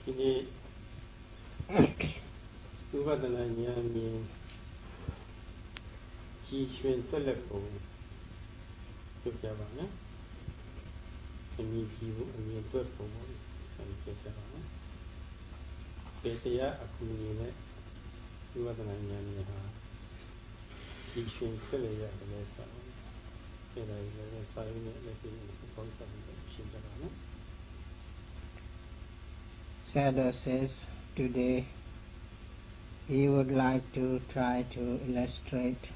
ဒီနေ့ဥပဒနာဉာဏ်မြင်ကြီးရွှင်တက်လက်ပုံပြပြပါမယ်အမြင်ကြီးကိုအမြင်တွက်ပုံကိုပြပြပါမယ်ပေတရားအခုနေနဲ့ဥပဒနာဉာဏ်မြင်ဟာကြီးရွှင်တက်လက်ရတယ်လဲဆိုတော့အဲ့ဒါလည်းစာရင်းနဲ့လက်ပြီးပေါင်းစပ်ပြီးရှင်းပြပါမယ်Sadhu says today he would like to try to illustrate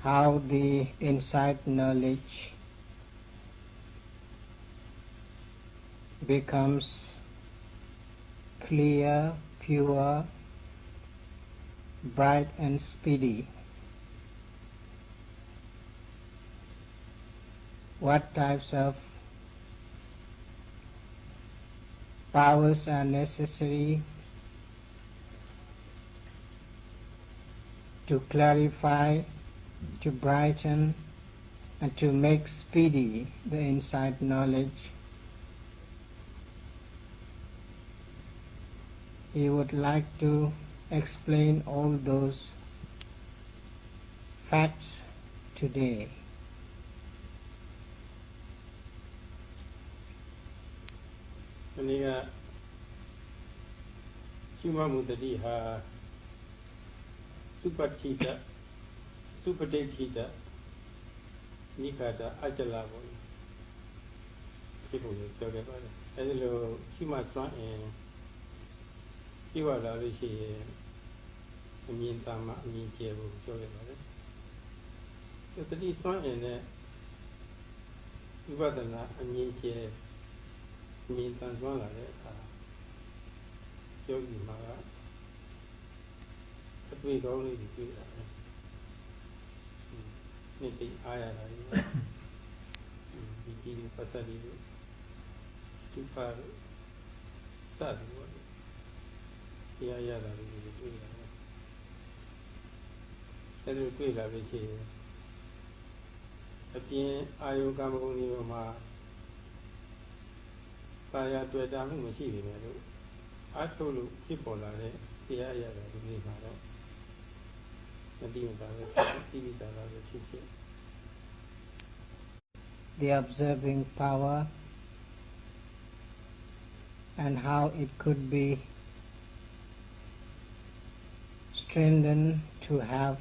how the insight knowledge becomes clear, pure, bright and speedy. What types of powers are necessary to clarify, to brighten, and to make speedy the insight knowledge. He would like to explain all those facts today. Ini ka cuma mudali ha supatita supatita ni kata ajala boy. Kita boleh coba pada. Jadi lo cuma soal iwala le si amin tama amin jebu coba pada. Jadi soal ini iwadana amin jebuမြင်တန်ဆွမ်းလာတဲ့အခါယောဂီမှာအတွေ့ကောင်းလေးတွေတွေ့တာပဲနေ့တိအားရတာဒီပတ်စပ်လေးသူဖာစတယ်ပေါ့တရားရတာလေးတွေတွေ့တာပဲအဲလိုတွေ့လာလို့ရှိရင်အပြင်အာယုကမ္မဂုဏ်တွေမှာကာယတွေ့တာမှုမရှိပေမဲ့လို့အထုလို့ဖြစ်ပေါ်လာတဲ့တရားရတာဒီနေ့မှာတော့မတိမတာပဲတိတိတာပဲဖြစ်ဖြစ် The observing power and how it could be strengthened to have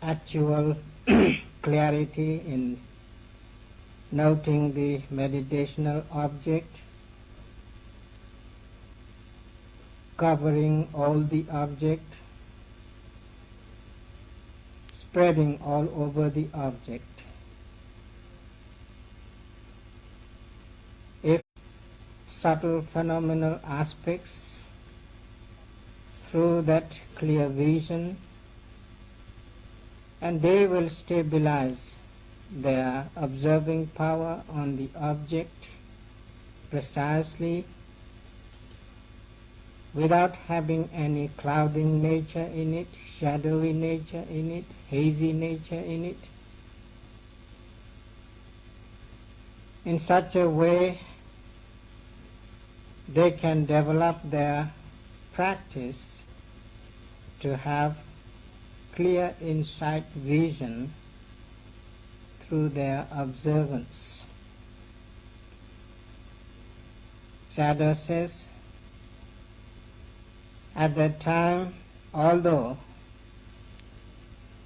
actual clarity in noting the meditational object, covering all the object, spreading all over the object. If subtle phenomenal aspects through that clear vision, and they will stabilize their observing power on the object precisely without having any clouding nature in it, shadowy nature in it, hazy nature in it. In such a way they can develop their practice to have clear insight vision through their observance. Sayadaw says, at that time, although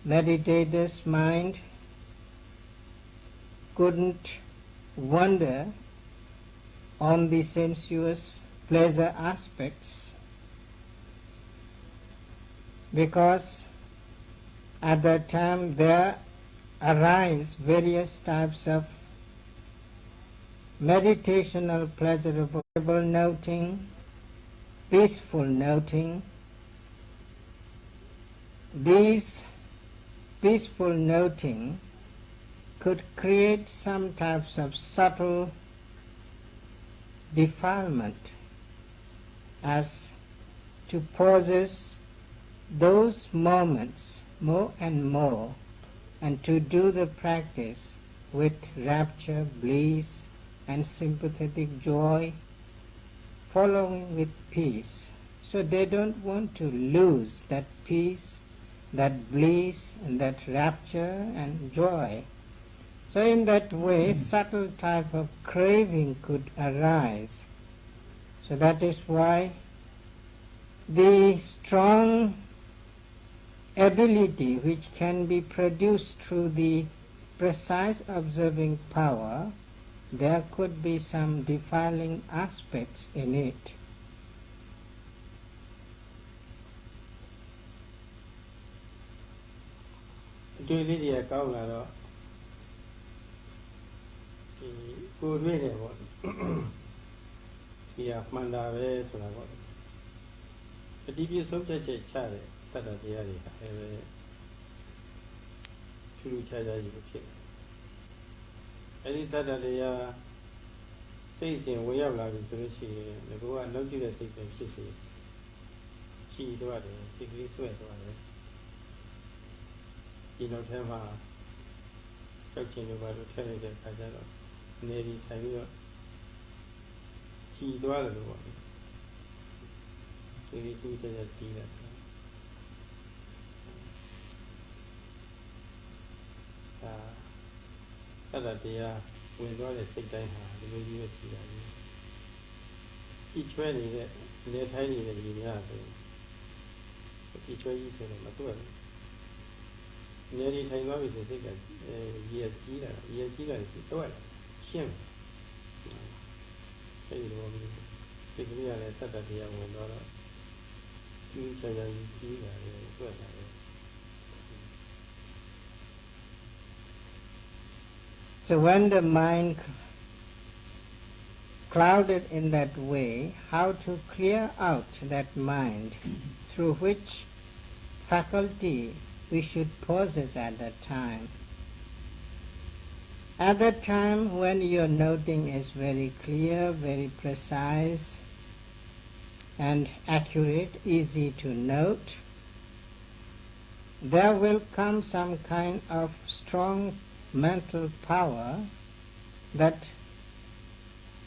meditator's mind couldn't wander on the sensuous pleasure aspects, because at that time there arise various types of meditational pleasurable noting, peaceful noting. These peaceful noting could create some types of subtle defilement as to possess those moments more and more and to do the practice with rapture, bliss, and sympathetic joy, following with peace. So they don't want to lose that peace, that bliss, and that rapture and joy. So in that way, subtle type of craving could arise. So that is why the strong ability which can be produced through the precise observing power, there could be some defiling aspects in it. Do you call that? Good way, yeah, Mandave, so I got it. But if you subject a child, that the area, true child, you kill. Any that they are saying, we have like this, the go and don't do the same thing, she do it, degree to it. You know, tell her, touching about the telling the Kajano, nearly time. She do it. So we do say that she that they are when God is sick, the way you see that. Each one is a tiny little each way you say that. Nearly time is a sick year cheetah, is the toilet. Shame. Secretly, I thought that they are $1. You say that you see So when the mind clouded in that way, how to clear out that mind, through which faculty we should possess at that time. At that time when your noting is very clear, very precise and accurate, easy to note, there will come some kind of strong mental power that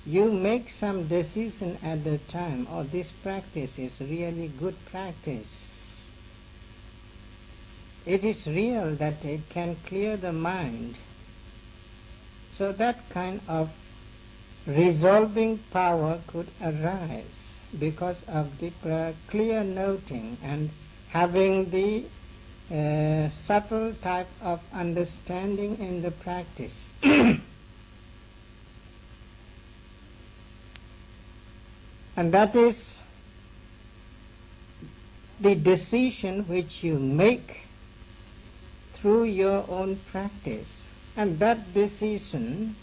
you make some decision at the time, oh, this practice is really good practice. It is real that it can clear the mind. So that kind of resolving power could arise because of the clear noting and having the subtle type of understanding in the practice. And that is the decision which you make through your own practice. And that decision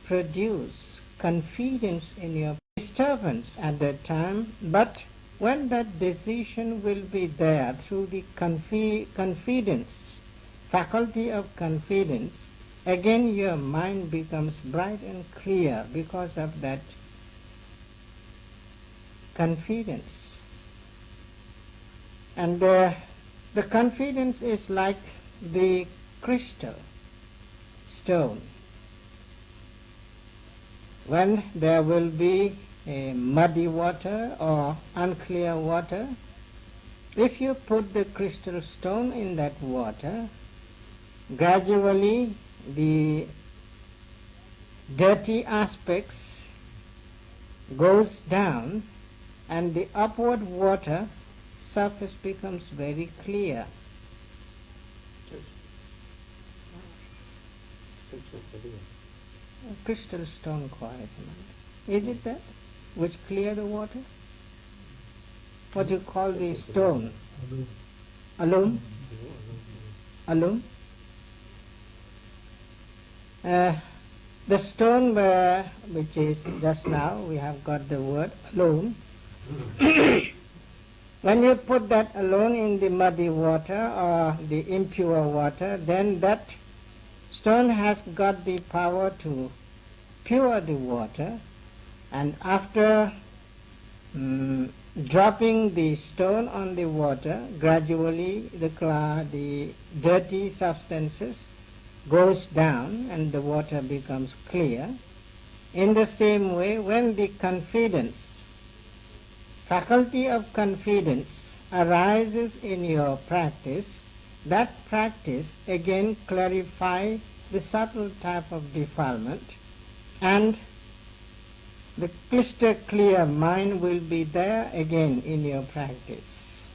produces confidence in your disturbance at that time, but when that decision will be there through the confidence, faculty of confidence, again your mind becomes bright and clear because of that confidence. And the confidence is like the crystal stone. When there will be a muddy water or unclear water, if you put the crystal stone in that water, gradually the dirty aspects goes down and the upward water surface becomes very clear. A crystal stone quiet. Is it that which clear the water? What do you call the stone? Alum? Alum? The stone which is just now, we have got the word alone. When you put that alone in the muddy water or the impure water, then that stone has got the power to pure the water, and after dropping the stone on the water, gradually the dirty substances goes down and the water becomes clear. In the same way, when the faculty of confidence arises in your practice, that practice again clarifies the subtle type of defilement, and the crystal clear mind will be there again in your practice.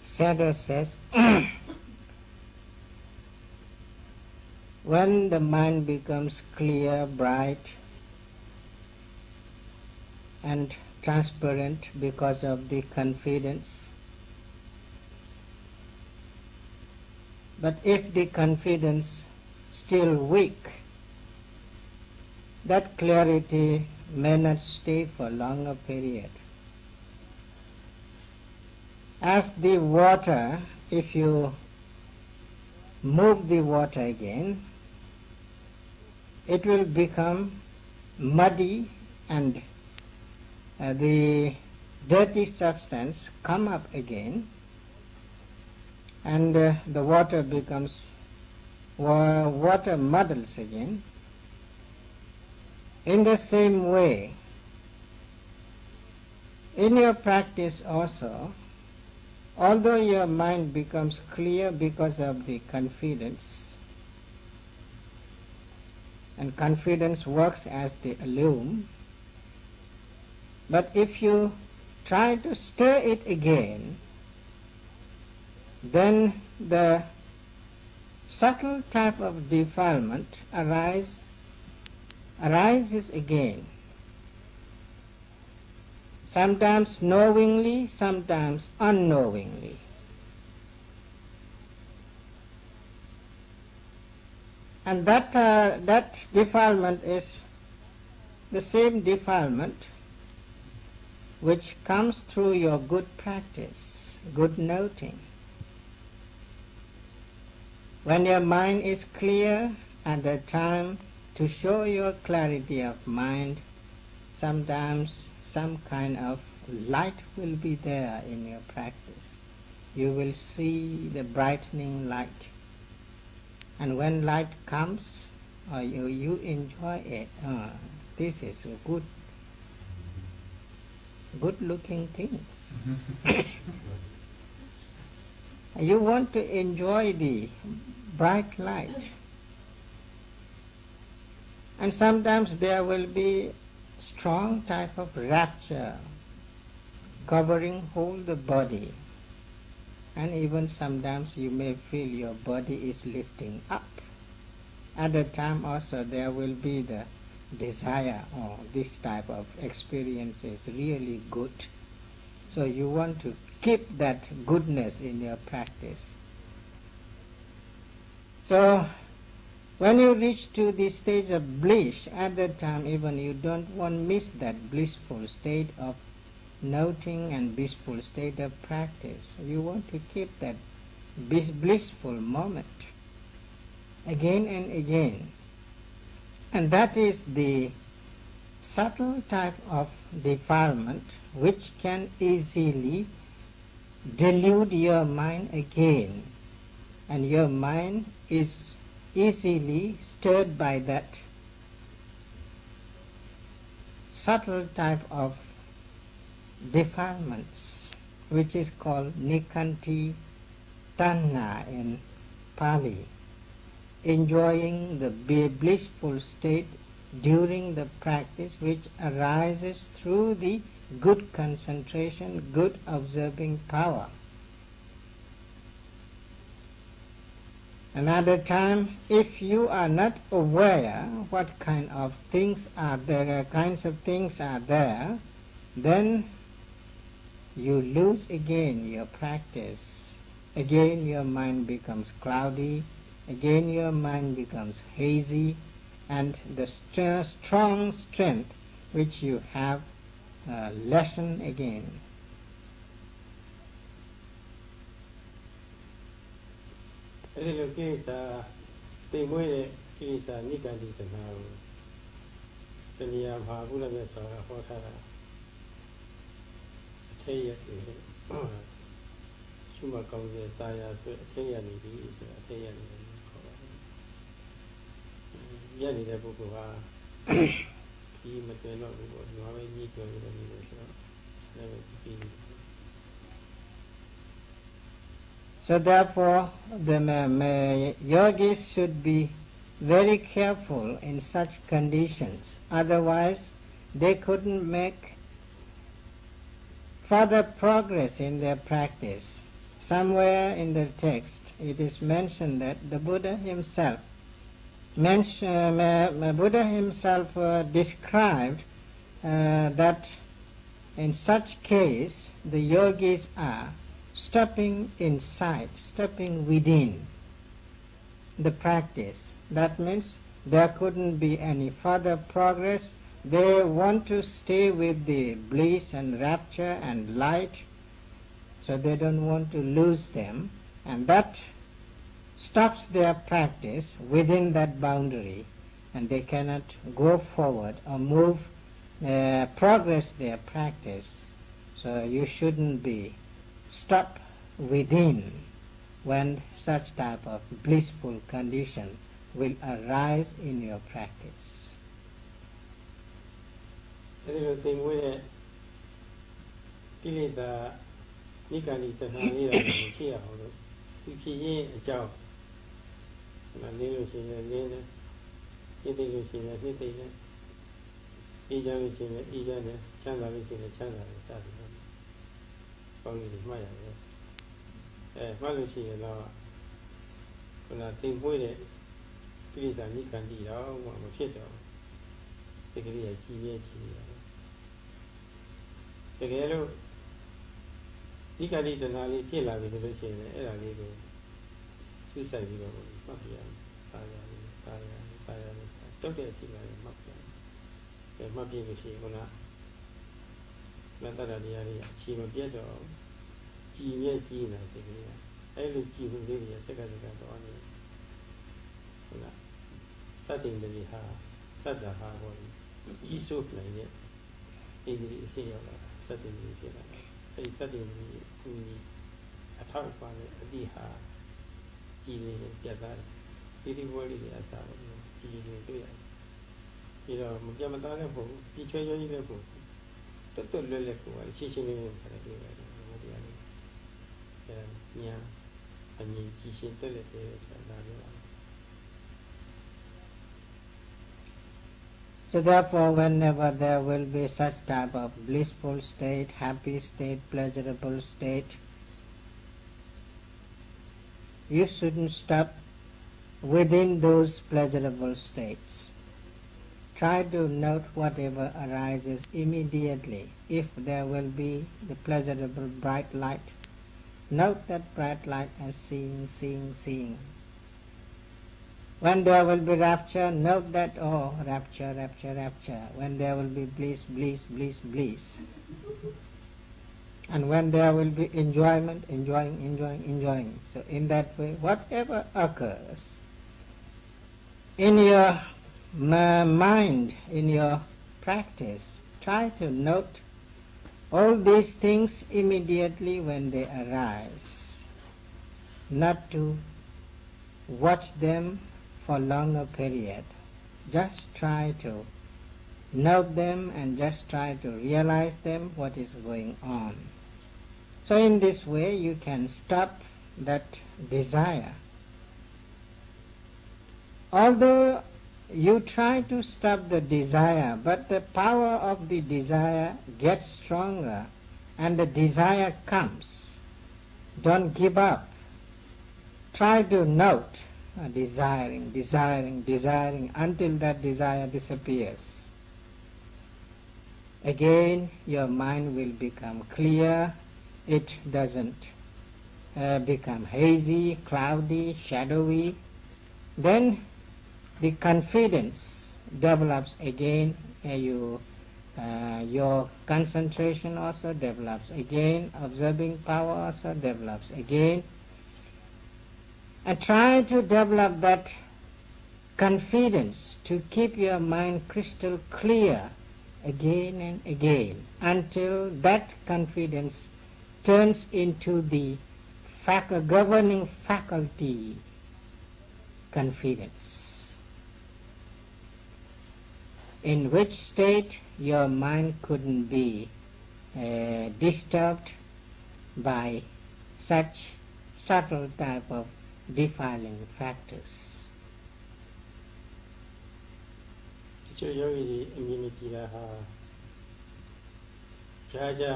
Sayadaw says, when the mind becomes clear, bright, and transparent because of the confidence, but if the confidence still weak, that clarity may not stay for a longer period. As the water, if you move the water again, it will become muddy and the dirty substance come up again, and the water becomes water muddles again. In the same way, in your practice also, although your mind becomes clear because of the confidence, and confidence works as the lume, but if you try to stir it again, then the subtle type of defilement arises again, sometimes knowingly, sometimes unknowingly. And that defilement is the same defilement which comes through your good practice, good noting. When your mind is clear, at the time to show your clarity of mind, sometimes some kind of light will be there in your practice. You will see the brightening light. And when light comes, you enjoy it. This is a good looking things. You want to enjoy the bright light. And sometimes there will be strong type of rapture covering whole the body. And even sometimes you may feel your body is lifting up. At that time also there will be the desire, oh, this type of experience is really good. So you want to keep that goodness in your practice. So when you reach to the stage of bliss, at that time even you don't want to miss that blissful state of noting and blissful state of practice. You want to keep that blissful moment again and again. And that is the subtle type of defilement which can easily delude your mind again. And your mind is easily stirred by that subtle type of defilements, which is called nikanti tanna in Pali, enjoying the blissful state during the practice which arises through the good concentration, good observing power. Another time, if you are not aware what kind of things are there, then you lose again your practice. Again your mind becomes cloudy, again your mind becomes hazy, and the strong strength which you have lessen again. အဲ့ဒီလိုကိလေသာတိမ်မွေးတဲ့ကိလေသာနိကန္တိတဏှာကိုတဏှာမှာဘုရားမြတ်စွာဘုရားဟောထားတာအထေရတွေရှုမှတ်ကောင်းတဲ့တာယာဆိုအထေရနေပြီဆိုတာအထေရနေတယ်ခေါ်ပါတယ်။ရနေတဲ့ပုဂ္ဂိုလ်ဟာဒီမတွင်တော့ဘူးပေါ့။ဒီမှာပဲကြီးကျွယ်နေတယ်ဆိုတော့လည်းပြီး So therefore, the yogis should be very careful in such conditions. Otherwise, they couldn't make further progress in their practice. Somewhere in the text, it is mentioned that the Buddha himself described that in such case the yogis are stopping inside, stopping within the practice. That means there couldn't be any further progress. They want to stay with the bliss and rapture and light, so they don't want to lose them, and that stops their practice within that boundary, and they cannot go forward or move, progress their practice. So you shouldn't be stop within when such type of blissful condition will arise in your practice. အဲဒီလိုသင်္ဝေးတဲ့ကိလေသာနိကန္တိတဏှာလေးတာကိုဖြစ်ရအောင်လို့ဒီဖြစ်ရင်အကြောင်းနင်းလို့ရှိရင်နင်းတယ်ညစ်တယ်လို့ရှိရင်ညစ်တယ်အေးချမ်းလို့ရှိရင်အေးချမ်းတယ်ချမ်းသာလို့ရှိရင်ချမ်းသာတယ်စသည်ဖြင့်ပေါင်းလို့မှတ်ရတယ်မှတ်လို့ရှိရင်တော့ခုနသင်္ဝေးတဲ့ကိလေသာနိကန္တိတော့မဖြစ်တော့စိတ်ကလေးကြီးရဲ့ကြီးရတယ်တကယ်လို့ဒီကတိတဏှာလေးဖြစ်လာပြီလို့ရှိရင်အဲ့ဒါလေးကိုဆူဆိုင်ပြီးတော့မှတ်ပြရတယ်တာယာတုတ်တဲ့အချိန်မှာမှတ်ပြရတယ်မှတ်ပြလို့ရှိရင်ခုနလတ္တရတရားလေးအချိန်မပြတ်တော့ကြည်ရဲ့ကြီးနေစိတ်ကလေးအဲ့လိုကြည်မှုလေးတွေစက္ကစက္ကတော့နေခုနစတင်တယ်ဟာစတ္တဟာဘောကြီးစိုးနိုင်တဲ့ဒီအစီရောက်လာစတင်ပြီးဖြစ်လာတယ်အဲ့ဒီစတင်ပြီးခုအထောက်ပါတဲ့အတိဟာကြည်နေပြတ်သားတယ်ဒီဘောလေးတွေအစားကြည်နေတွေ့ရတယ်ပြီးတော့မပြတ်မသားတဲ့ပုံပြီးချွဲချွဲကြီးတဲ့ပုံတွတ်တွတ်လွယ်လွယ်ကိုရှင်းရှင်းလေးလေးခါတွေ့ရတယ်ဘုရားလေးညာ ညီကြည်ရှင်တက်လက်တယ်ဆိုတာဒါပြောတာ So therefore, whenever there will be such type of blissful state, happy state, pleasurable state, you shouldn't stop within those pleasurable states. Try to note whatever arises immediately. If there will be the pleasurable bright light, note that bright light as seeing. When there will be rapture, note that, oh, rapture. When there will be bliss. And when there will be enjoyment, enjoying. So in that way, whatever occurs in your mind, in your practice, try to note all these things immediately when they arise, not to watch them for longer period. Just try to note them and just try to realize them, what is going on. So in this way you can stop that desire. Although you try to stop the desire, but the power of the desire gets stronger and the desire comes. Don't give up. Try to note desiring until that desire disappears. Again your mind will become clear. It doesn't become hazy, cloudy, shadowy. Then the confidence develops again. Your concentration also develops again. Observing power also develops again. And try to develop that confidence to keep your mind crystal clear again and again until that confidence turns into the governing faculty confidence, in which state your mind couldn't be disturbed by such subtle type of defiling factors. တချို့ယောဂီတွေအမြင်မကြည့်တာဟာကြာ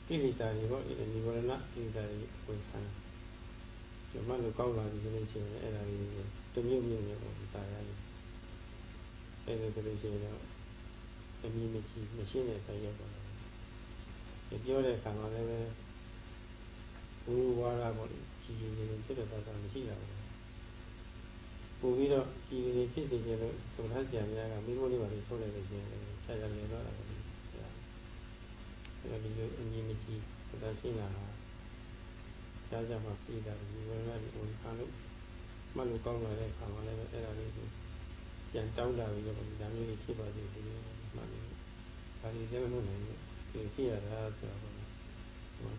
ကိလေသာတွေပေါ့ဒီနိဗ္ဗာန်ကိလေသာတွေဝင်ခံကျွန်မတို့ကောင်းလာပြီဆိုလို့ရှိရင်အဲ့ဒါလေးတစ်မျိုးမျိုးနဲ့ပေါ့တာရတယ်အဲ့ဒါဆိုလို့ရှိရင်တော့အမြင်မကြည့်မရှင်းတဲ့တိုင်းရောက်ပါတယ်ပြောတဲ့အခါမှာလည်းဝိဝါဒပေါ့ကြီးဖြစ်တဲ့ဘာသာမရှိတာဘူးပို့ပြီးတော့ဒီဖြစ်စေချင်လို့ဒုက္ခဆရာများကမိမိုးလေးပါလေးထုတ်လိုက်လို့ရှိရင်ခြားခြားနေတော့တာပဲအဲ့ဒီလိုအမြင်မကြည့်ဒါရှင်းတာဟာကြားကြမှာပြည်တာဒီဝရဏဒီဝင်ခံလို့မှတ်လို့ကောင်းလာတဲ့အခါမှာလည်းအဲ့ဒါလေးကိုပြန်တောင်းတာပြီးတော့ဒါမျိုးတွေဖြစ်ပါသေးတယ်မှတ်လို့ဒါလေးလည်းမလုပ်နိုင်ဘူးဒီဖြစ်ရတာဆိုတော့ဘာ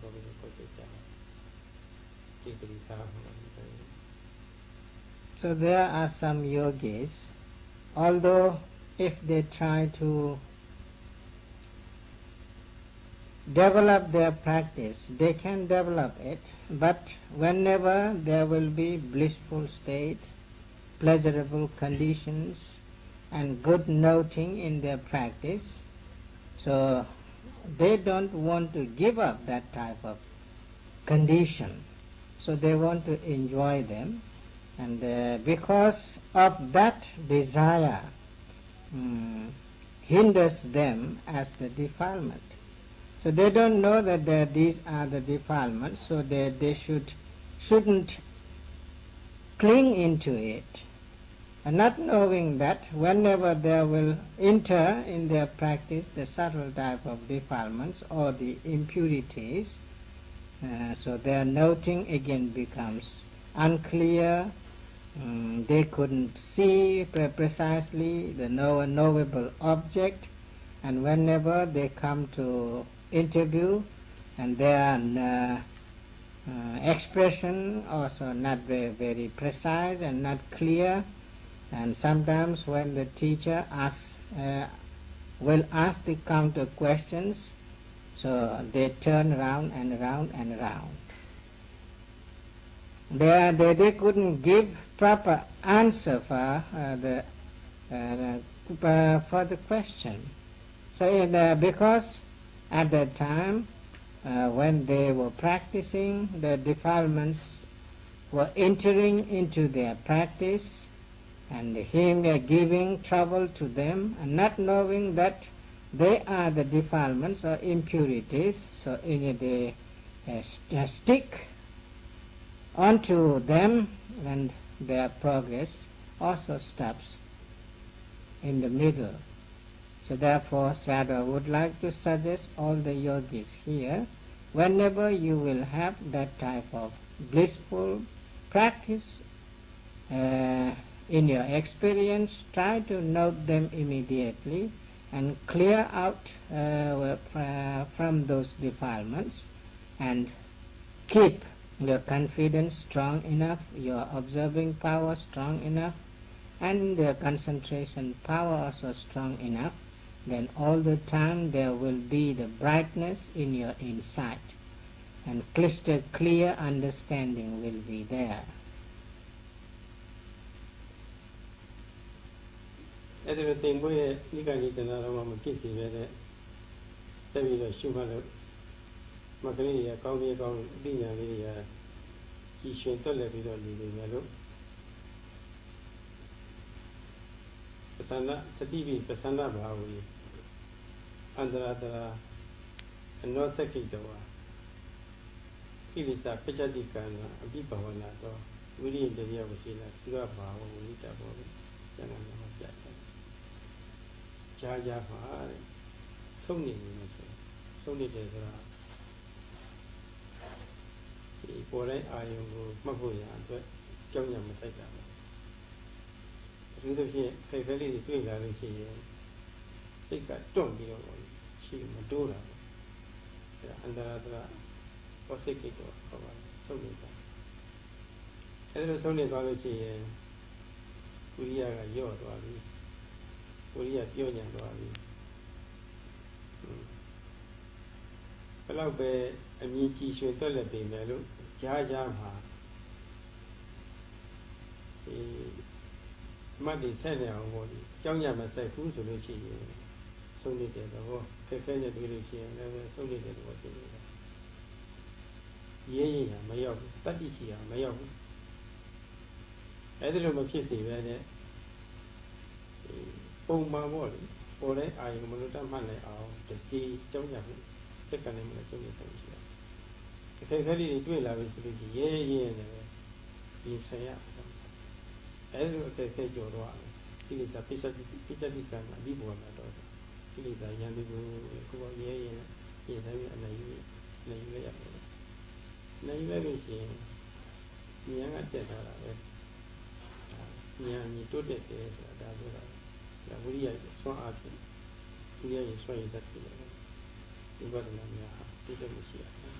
တော့ဒီကိုကြည့်ကြတယ်ဒီကိစ္စဟာ So there are some yogis, although if they try to develop their practice, they can develop it, but whenever there will be blissful state, pleasurable conditions, and good noting in their practice, so they don't want to give up that type of condition, so they want to enjoy them. And because of that desire hinders them as the defilement. So they don't know that these are the defilements, so they shouldn't cling into it. And not knowing that whenever they will enter in their practice the subtle type of defilements or the impurities, so their noting again becomes unclear. They couldn't see precisely the knowable object, and whenever they come to interview and their expression also not very precise and not clear, and sometimes when the teacher will ask the counter questions, so they turn round and round and round. they couldn't give proper answer for the question. So because at that time when they were practicing, the defilements were entering into their practice, and him giving trouble to them, and not knowing that they are the defilements or impurities, so they stick onto them, and their progress also stops in the middle. So therefore Sayadaw would like to suggest all the yogis here, whenever you will have that type of blissful practice in your experience, try to note them immediately and clear out from those defilements, and keep your confidence strong enough, your observing power strong enough, and your concentration power also strong enough. Then all the time there will be the brightness in your insight, and crystal clear understanding will be there. အဲ့ဒါတင်ဖို့ရဲ့နိဂါနိတနာတော့မဖြစ်စီပဲတဲ့ဆက်ပြီးတော့ရှုမှတ်လို့မကလေးတွေကကောင်းပြီးကောင်းအသိဉာဏ်လေးတွေကကြီးရွှင်တက်လက်ပြီးတော့နေနေမယ်လို့ပသနာစတိပိပသနာဘာဝေအန္တရာတရာအနောစကိတောကိလေသာပစ္စတိကံအပိပဝနာတော့ဝိရိယတရားဝစီနာသုရဘာဝဝိတဘောကျန်တယ်မှာပြတ်တယ်ကြားကြားပါတဲ့ဆုံးနေနေလို့ဆိုဆုံးနေတယ်ဆိုတာဒီပေါ်တိုင်းအာယုံကိုမှတ်ဖို့ရအတွက်ကြောင်းရမစိုက်တာပဲအထူးသဖြင့်ဖိတ်ဖဲလေးတွေတွေ့လာလို့ရှိရင်စိတ်ကတွန့်ပြီးတော့ရှိမတိုးတာပဲအန္တရာတရာဝစိတ်ကတော့ဟောပါဆုံးနေတာအဲ့ဒါဆုံးနေသွားလို့ရှိရင်ဝိရိယကညော့သွားပြီဝိရိယပြောညံသွားပြီဘယ်တော့ပဲအမြင့်ကြီးရွှေတက်လက်ပေမယ်လို့ကြားကြားမှာဒီမတ်ဒီဆက်နေအောင်ပေါ့ဒီကြောင်းရမဆက်ဘူးဆိုလို့ရှိရင်ဆုံးနေတဲ့တော့ခက်ခဲနေတွေ့လို့ရှိရင်လည်းဆုံးနေတဲ့တော့ဖြစ်နေတယ်ရေးရင်မရောက်ဘူးတတိရှိရမရောက်ဘူးအဲ့ဒါလိုမဖြစ်စေပဲနဲ့ပုံမှန်ပေါ့လေပေါ်တဲ့အာယုံမလို့တတ်မှတ်လိုက်အောင်တစီကြောင်းရဘူးစက္ကန့်နဲ့မလို့ကျုံနေဆုံးရှိတယ်တကယ်ခက်လေးတွေတွေ့လာပြီဆိုလို့ရေးရင်လည်းဒီဆရာအဲ့လိုအကဲကဲကြော်တော့ကိလေသာပစ္စတိကံအပြီးပေါ်လာတော့ကိလေသာရန်သူကိုကိုယ်ရေးရင်ရေးတိုင်းအနေယူလိုက်ရတယ်နိုင်လိုက်လို့ရှိရင်ဉာဏ်ကတက်လာတာပဲဉာဏ်ကြီးတိုးတက်တယ်ဆိုတာဒါပြောတာဒါဝိရိယစွမ်းအားဖြင့်ဝိရိယစွမ်းရည်တတ်တယ်ဒီဘက်မှာများတိုးတက်မှုရှိရတယ်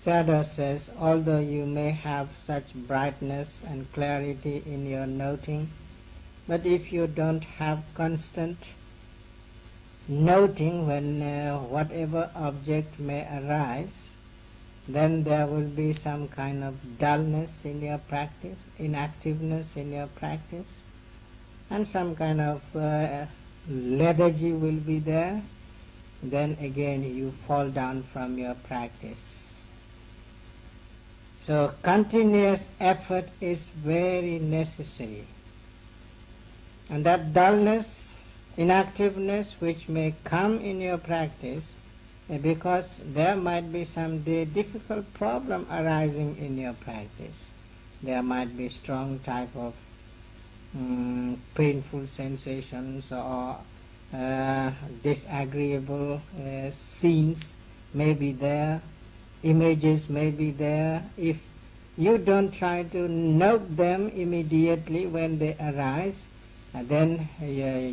Sayadaw says, although you may have such brightness and clarity in your noting, but if you don't have constant noting when whatever object may arise, then there will be some kind of dullness in your practice, inactiveness in your practice, and some kind of lethargy will be there. Then again you fall down from your practice. So continuous effort is very necessary. And that dullness, inactiveness which may come in your practice, because there might be some difficult problem arising in your practice. There might be strong type of painful sensations or disagreeable scenes may be there, images may be there. If you don't try to note them immediately when they arise, then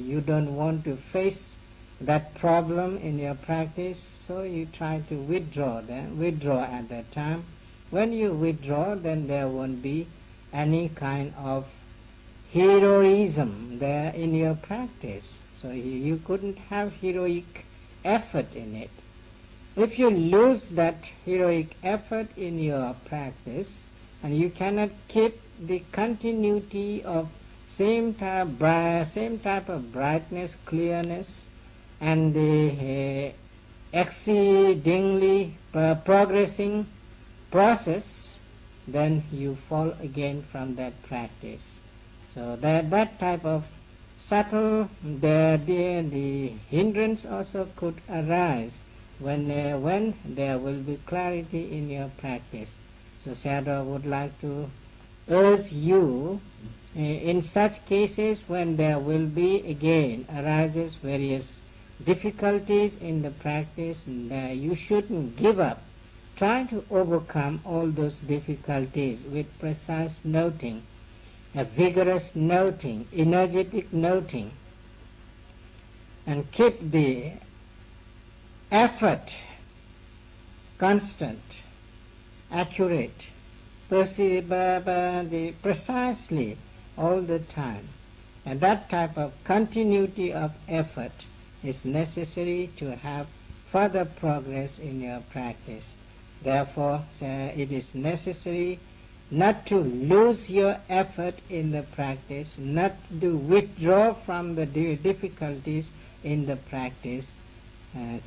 you don't want to face that problem in your practice, so you try to withdraw at that time. When you withdraw, then there won't be any kind of heroism there in your practice. So you couldn't have heroic effort in it. So if you lose that heroic effort in your practice, and you cannot keep the continuity of same type of brightness, clearness, and the exceedingly progressing process, then you fall again from that practice. So that type of subtle, the hindrance also could arise when there will be clarity in your practice. So Sayadaw would like to urge you, in such cases when there will be again arises various difficulties in the practice, you shouldn't give up. Try to overcome all those difficulties with precise noting, a vigorous noting, energetic noting, and keep the effort constant, accurate, precisely all the time. And that type of continuity of effort is necessary to have further progress in your practice. Therefore, it is necessary not to lose your effort in the practice, not to withdraw from the difficulties in the practice,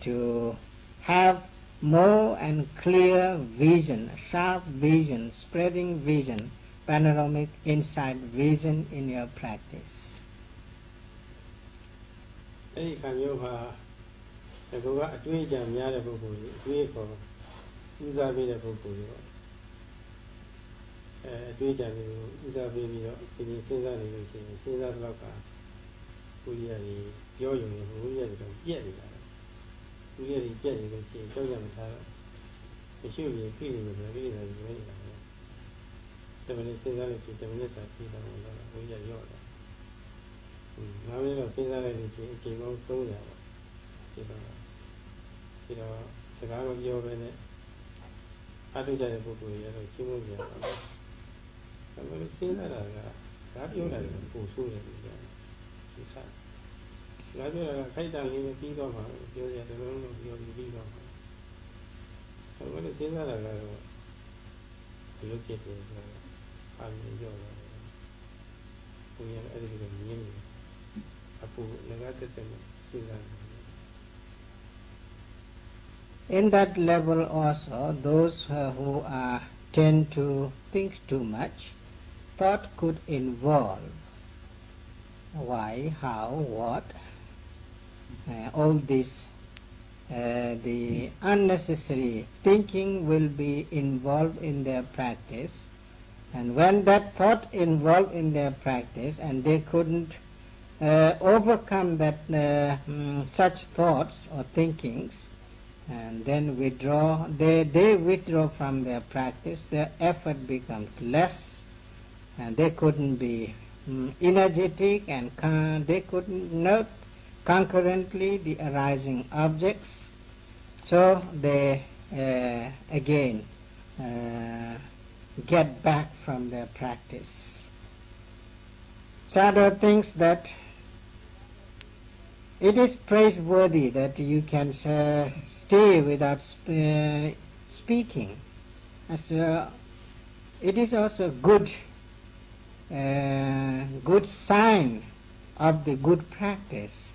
to have more and clear vision, sharp vision, spreading vision, panoramic insight vision in your practice. အဲ့ဒီခံမျိုးမှာဒီကအတွေးအကြံများတဲ့ပုဂ္ဂိုလ်ကြီးအတွေးခေါ်ဦးစားပေးတဲ့ပုဂ္ဂိုလ်တွေပေါ့အတွေးကြံပြီးဦးစားပေးပြီးတော့စဉ်းစားနေလို့ရှိရင်စဉ်းစားတော့ကကိုကြီးကပြောရုံနဲ့ကိုကြီးကတော့ပြက်နေတာကိုကြီးကပြက်နေလို့ရှိရင်ကြောက်ကြမထားတော့မရှိရင်ပြည့်နေလို့ဆိုပြီးနေတာပြောနေတာပဲတမန်လေးစဉ်းစားလို့ရှိရင်တမန်လေးစာပြီးတော့ကိုကြီးကရော့တယ်ငါလည်းတော့စဉ်းစားလိုက်လို့ရှိရင်အချိန်ပေါင်း300ပေါ့ဒီတော့စကားမပြောဘဲနဲ့အထုကြတဲ့ပုဂ္ဂိုလ်တွေကတော့ချင်းလို့ပြောတာဒါပေမဲ့စဉ်းစားတာကစကားပြောတာလည်းပိုဆိုးတယ်လို့ပြောတယ်ဒီစားငါပြောတာကခိုက်တန်လေးပဲပြီးတော့မှပြောရတယ်တလုံးလုံးပြောပြီးတော့မှဒါပေမဲ့စဉ်းစားတာကတော့ဒီလိုဖြစ်တယ်ဆိုတာအာရုံကြောက်တယ်ဘုရားအဲ့ဒီလိုမြင်နေအပူငါတက်တယ်စဉ်းစားတယ် In that level also, those who tend to think too much, thought could involve why, how, what, all this, the unnecessary thinking will be involved in their practice. And when that thought involved in their practice and they couldn't overcome that such thoughts or thinkings, and then they withdraw from their practice, their effort becomes less, and they couldn't be energetic, and they couldn't note concurrently the arising objects, so they again get back from their practice. Sayadaw thinks that it is praiseworthy that you can stay without speaking. It is also good sign of the good practice.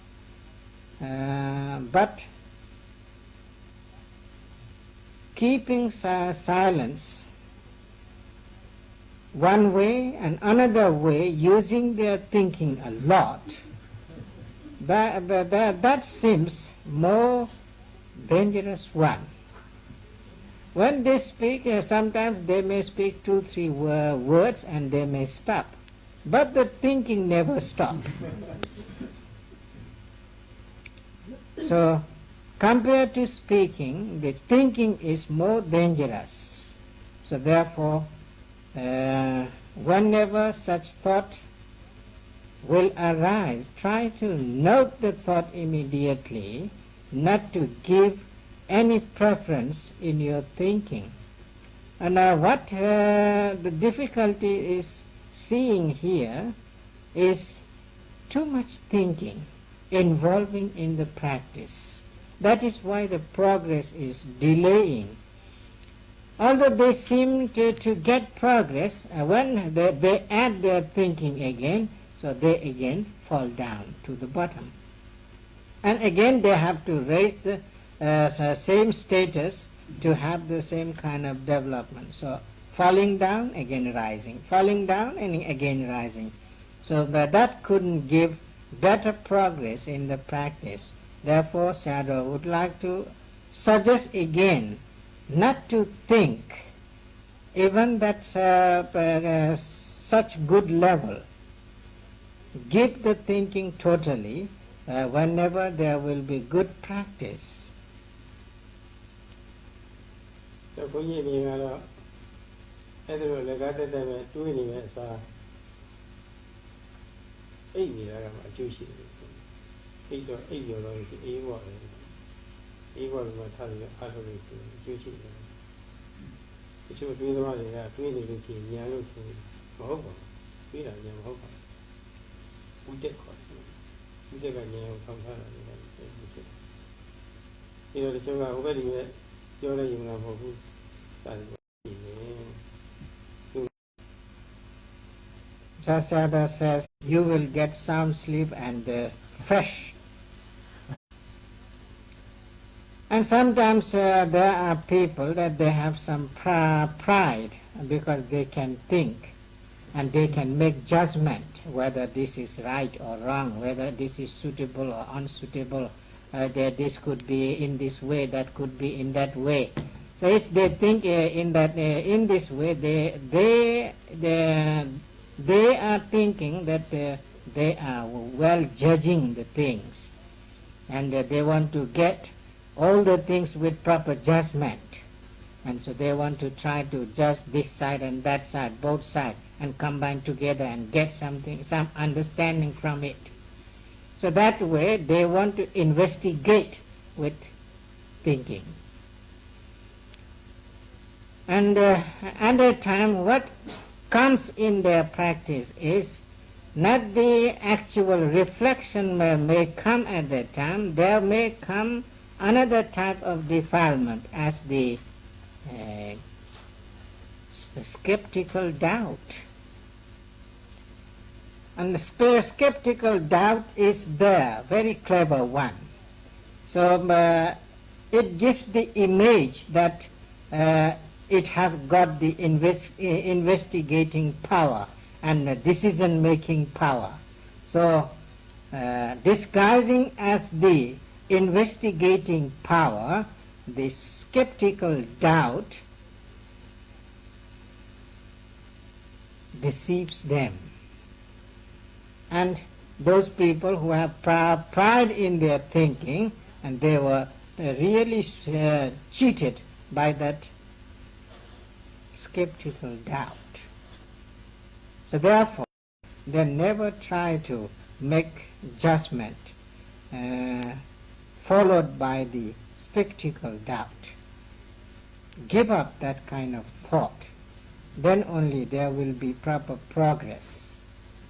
But keeping silence one way and another way, using their thinking a lot, that seems more dangerous one. When they speak, sometimes they may speak 2-3 words and they may stop, but the thinking never stops. So, compared to speaking, the thinking is more dangerous. So therefore, whenever such thought will arise, try to note the thought immediately, not to give any preference in your thinking. And what the difficulty is seeing here is too much thinking involving in the practice. That is why the progress is delaying. Although they seem to get progress, when they add their thinking again, so they again fall down to the bottom. And again they have to raise the same status to have the same kind of development. So falling down, again rising, falling down and again rising. So that couldn't give better progress in the practice. Therefore, Sayadaw would like to suggest again not to think, even that such good level. Give the thinking totally whenever there will be good practice. ဘုန်းကြီးတွေကတော့အဲ့ဒါလိုလည်းကားတက်တက်ပဲတွေးနေတဲ့အစားအိတ်နေတာကမှအကျိုးရှိတယ်အိတ်တော့အိတ်ရောတော့ရှိအေးဘောတယ်အေးဘောကထားပြီးအားထုတ်လို့ရှိရင်အကျိုးရှိတယ်တချို့တွေးသမားတွေကတွေးနေလို့ရှိရင်ညာလို့ဆိုမဟုတ်ပါဘူးတွေးတာညာမဟုတ်ပါဘူးဥတက်ခေါ်တယ်ဥတက်ကညာကိုဆောင်းထားတာလည်းဖြစ်တယ်ဒီလိုတချို့ကဟိုဘက်ဒီဘက်ပြောလိုက်ရင်လည်းမဟုတ်ဘူး Sayadaw says you will get sound sleep and fresh. And sometimes there are people that they have some pride because they can think and they can make judgment whether this is right or wrong, whether this is suitable or unsuitable, that this could be in this way, that could be in that way. So if they think in this way, they are thinking that they are well judging the things, and they want to get all the things with proper judgment, and so they want to try to judge this side and that side, both sides, and combine together and get some understanding from it. So that way they want to investigate with thinking. And at a time, what comes in their practice is not the actual reflection may come at that time. There may come another type of defilement as the skeptical doubt. And the skeptical doubt is there, very clever one. So it gives the image that it has got the investigating power and decision-making power. So disguising as the investigating power, the skeptical doubt deceives them. And those people who have pride in their thinking, and they were really cheated by that skeptical doubt. So therefore, they never try to make judgment followed by the skeptical doubt. Give up that kind of thought. Then only there will be proper progress.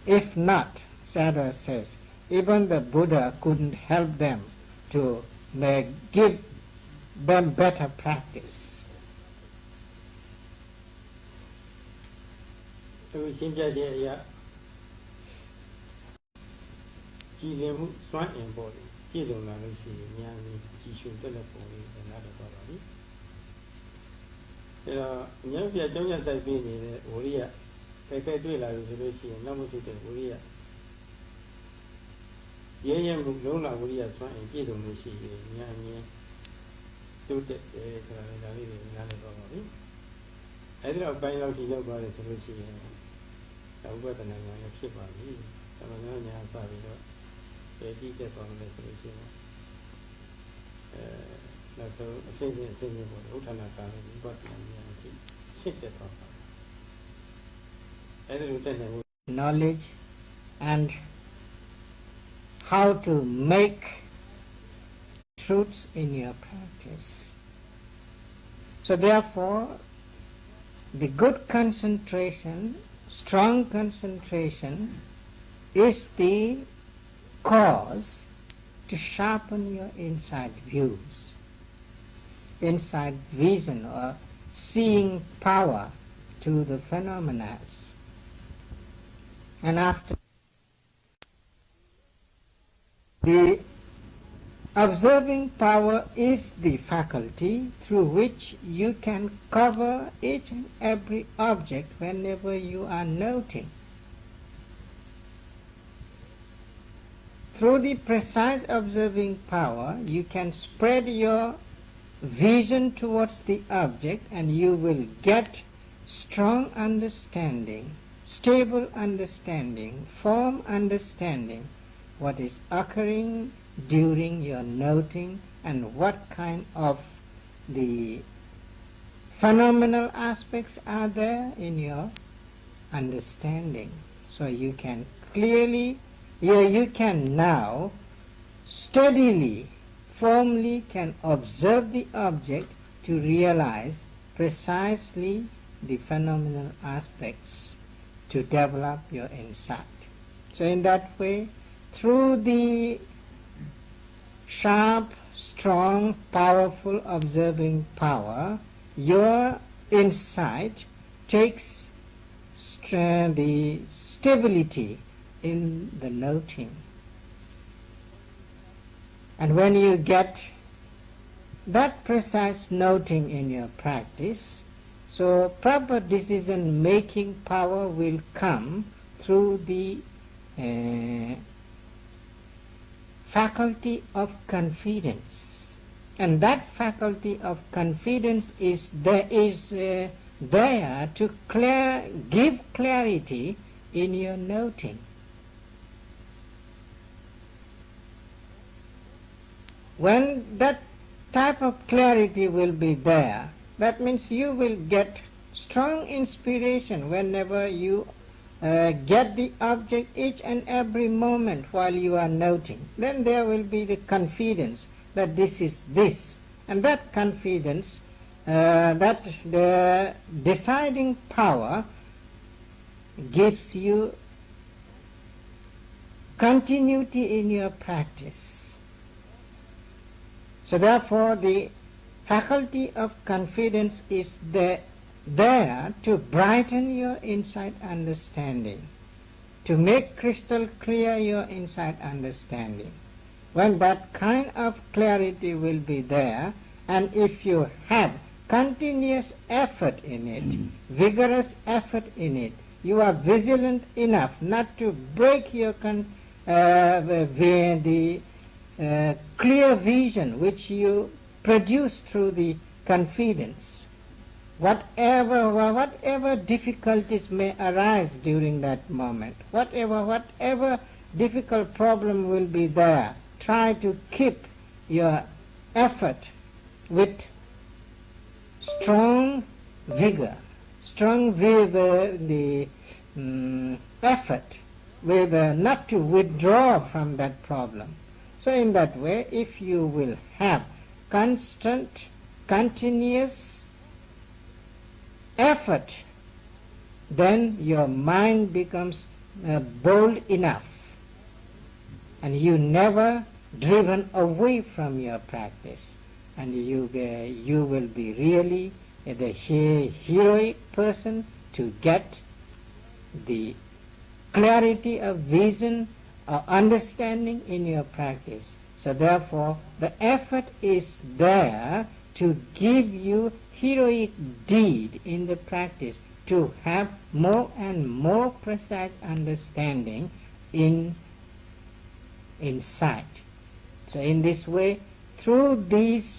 If not, Sayadaw says, even the Buddha couldn't help them to give them better practice. သူရှင်းပြခြင်းအရာကြည်လင်မှုစွမ်းအင်ပေါ်တယ်ပြည့်စုံလာလို့ရှိရင်ဉာဏ်ကြီးကြည်ရှင်တက်တဲ့ပုံလေးကိုနားလည်ပါပါလိအဲတော့ဉာဏ်ပြကြောင်းရဆိုင်ပြီးနေတဲ့ဝိရိယပဲပဲတွေ့လာပြီဆိုလို့ရှိရင်နောက်မှဖြစ်တဲ့ဝိရိယရဲရဲမှုလုံးလာဝိရိယစွမ်းအင်ပြည့်စုံလို့ရှိရင်ဉာဏ်ကြီးတိုးတက်တယ်ဆိုတာလည်းဒါလေးတွေနားလည်ပါပါလိအဲဒီတော့ပိုင်းလောက်ထိရောက်သွားတယ်ဆိုလို့ရှိရင်ဥပဒနာဉာဏ်လည်းဖြစ်ပါပြီ။သမဏဉာဏ်စပြီးတော့ကြည့်တက်သွားမယ်ဆိုလို့ရှိရင်နောက်ဆုံးအစဉ်စဉ်ပေါ့ဥထာဏကာလဥပဒနာဉာဏ်ကြီးရှင်းတက်သွားပါအဲ့ဒါလိုတက်နေဖို့ knowledge and how to make truths in your practice. So therefore, the good concentration, strong concentration, is the cause to sharpen your inside views, inside vision or seeing power to the phenomena. And after the observing power is the faculty through which you can cover each and every object whenever you are noting. Through the precise observing power, you can spread your vision towards the object and you will get strong understanding, stable understanding, firm understanding what is occurring during your noting and what kind of the phenomenal aspects are there in your understanding. So you can clearly, you can now steadily, firmly can observe the object to realize precisely the phenomenal aspects to develop your insight. So in that way, through the sharp, strong, powerful observing power, your insight takes the stability in the noting. And when you get that precise noting in your practice, so proper decision-making power will come through the faculty of confidence. And that faculty of confidence is there to give clarity in your noting. When that type of clarity will be there, that means you will get strong inspiration whenever you get the object each and every moment while you are noting. Then there will be the confidence that this is this. And that confidence, that the deciding power gives you continuity in your practice. So therefore the faculty of confidence is there to brighten your inside understanding, to make crystal clear your inside understanding. When that kind of clarity will be there, and if you have continuous effort in it, vigorous effort in it, you are vigilant enough not to break your clear vision which you produce through the confidence. Whatever difficulties may arise during that moment, whatever difficult problem will be there, try to keep your effort with strong vigor, the effort, with not to withdraw from that problem. So in that way, if you will have constant, continuous effort, then your mind becomes bold enough, and you never driven away from your practice, and you will be really the heroic person to get the clarity of vision or understanding in your practice. So therefore the effort is there to give you heroic deed in the practice, to have more and more precise understanding in insight. So in this way, through these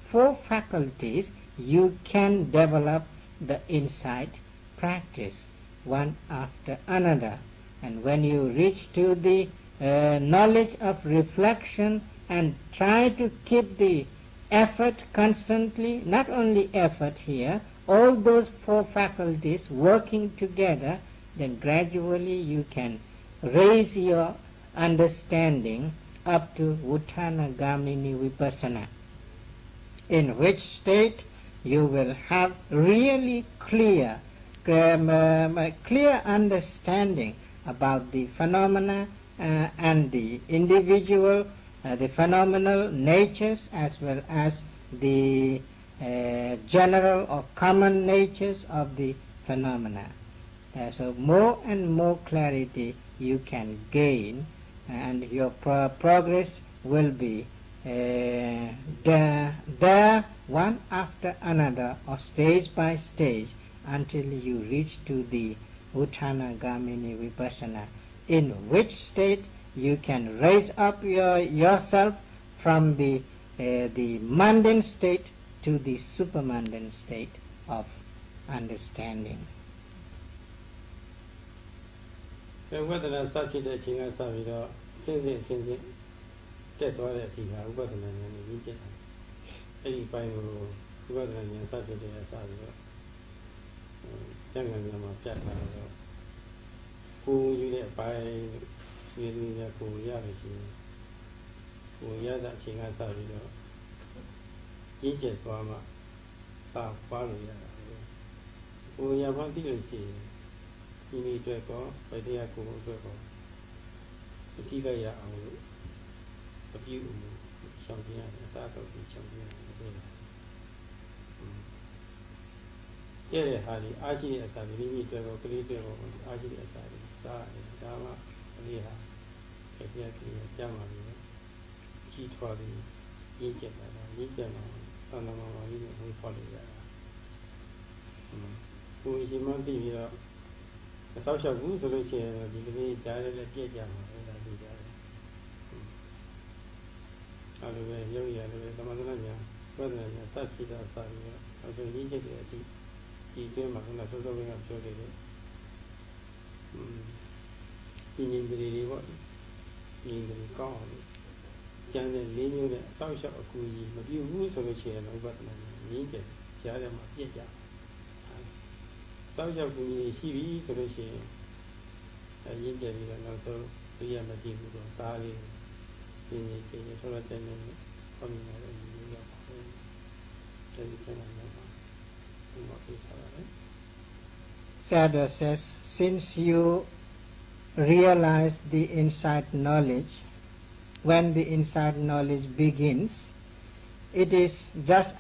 four faculties, you can develop the insight practice one after another. And when you reach to the knowledge of reflection and try to keep the effort constantly, not only effort here, all those four faculties working together, then gradually you can raise your understanding up to Uttanagamini Vipassana, in which state you will have really clear understanding about the phenomena and the individual the phenomenal natures as well as the general or common natures of the phenomena. So more and more clarity you can gain, and your progress will be there one after another or stage by stage until you reach to the Uttanagamini Vipassana, in which state you can raise up yourself from the mundane state to the supermundane state of understanding. ဝိပဿနာစဖြစ်တဲ့အချိန်ကစပြီးတော့စဉ်စဉ်တက်သွားတဲ့အချိန်ကဥပဒနာဉာဏ်နဲ့ရင်းကျက်တာအဲ့ဒီပိုင်းကိုဥပဒနာဉာဏ်စဖြစ်တဲ့စပြီးတော့ကျန်ကံဉာဏ်မှာပြတ်လာတော့ကိုယ်ယူတဲ့အပိုင်းဒီလိုမျိုးကိုရရရှိကိုရတဲ့အချိန်ကစပြီးတော့ရင်းကျက်သွားမှပါပွားလို့ရတာကိုရမှသိလို့ရှိရင်ဒီနေ့အတွက်ကောဗိတရားကိုအတွက်ကောအတိကရအောင်လို့အပြုအမူရှောင်ကျဉ်ရတယ်အစားတော့ဒီရှောင်ကျဉ်ရတယ်ပြောတာတဲ့ဟာဒီအားရှိတဲ့အစာတွေမိမိအတွက်ကောကလေးအတွက်ကောအားရှိတဲ့အစာတွေစားရတယ်ဒါမှကလေးဟာဗိတရားကိုကြားမှာပြီးကြီးထွားပြီးရင်းကျက်လာတာရင်းကျက်လာတဏ္ဍာမှာကြီးကိုဝင်ဖော်လို့ရတာကိုယ်ရှိမှသိပြီးတော့အဆောက်အအုံဘူးဆိုလို့ရှိရင်ဒီကနေ့ကြားရတဲ့ပြည့်ကြမှာဒါသိကြတယ်အဲ့လိုပဲရုပ်ရလည်းသမထနာညာဝိပဿနာညာစဖြစ်တာစပြီးတော့အဆုံးရင်းချက်တွေအထိဒီအတွင်းမှာခုနစောစောကပြောခဲ့တယ်ဒီဉာဏ်တွေပေါ့ဉာဏ်တွေကောင်းအောင်ကျန်တဲ့၄မျိုးနဲ့အဆောက်အအုံအကူကြီးမပြုဘူးဆိုလို့ရှိရင်ဝိပဿနာဉာဏ်ရင်းချက်ကြားရမှာပြည့်ကြစောက်ရောက်ကူကြီးရှိပြီဆိုလို့ရှိရင်ရင်းကျက်ပြီးတော့နောက်ဆုံးပြရမကြည့်ဘူးတော့ဒါလေးစဉ်းကျင်ချင်းထောက်ချက်နဲ့ဟောနေတယ်ဒီလိုရောက်ပါတယ်ဒီကျန်တာပါဒီမှာပြစားရတယ် Sayadaw says, since you realize the insight knowledge, when the insight knowledge begins, it is just